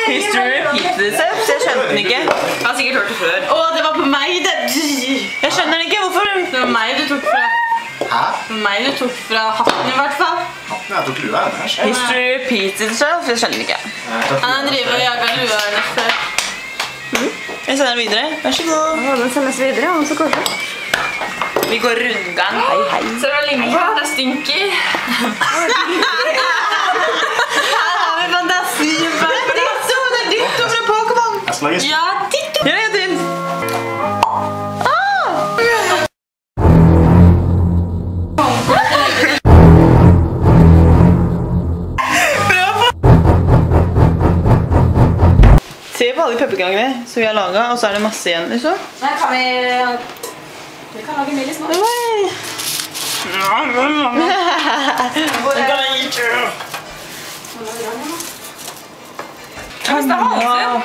History repeated itself, så jeg skjønte den ikke. Jeg har sikkert hørt det før. Å, det var på meg det. Jeg skjønner den ikke, hvorfor? Det var meg du tok fra. Hæ? Det var meg du tok fra hatten i hvert fall. Hatten jeg tok lua hennes. History repeated itself, jeg skjønner den ikke. Han driver og jager lua hennes før. Jeg sender den videre, vær så god. Ja, den sendes videre, og så går det. Vi går rundgang, hei hei. Ser du hva ligger på? Det stinker. Her har vi fantasien. Det er Ditto fra Pokémon. Jeg slages. Ja, Ditto. Gjør det din. Se på alle pepperkakene som vi har laget, og så er det masse igjen, liksom. Nei, vi kan lage Millis nå. Oi. Hvis det er halsen.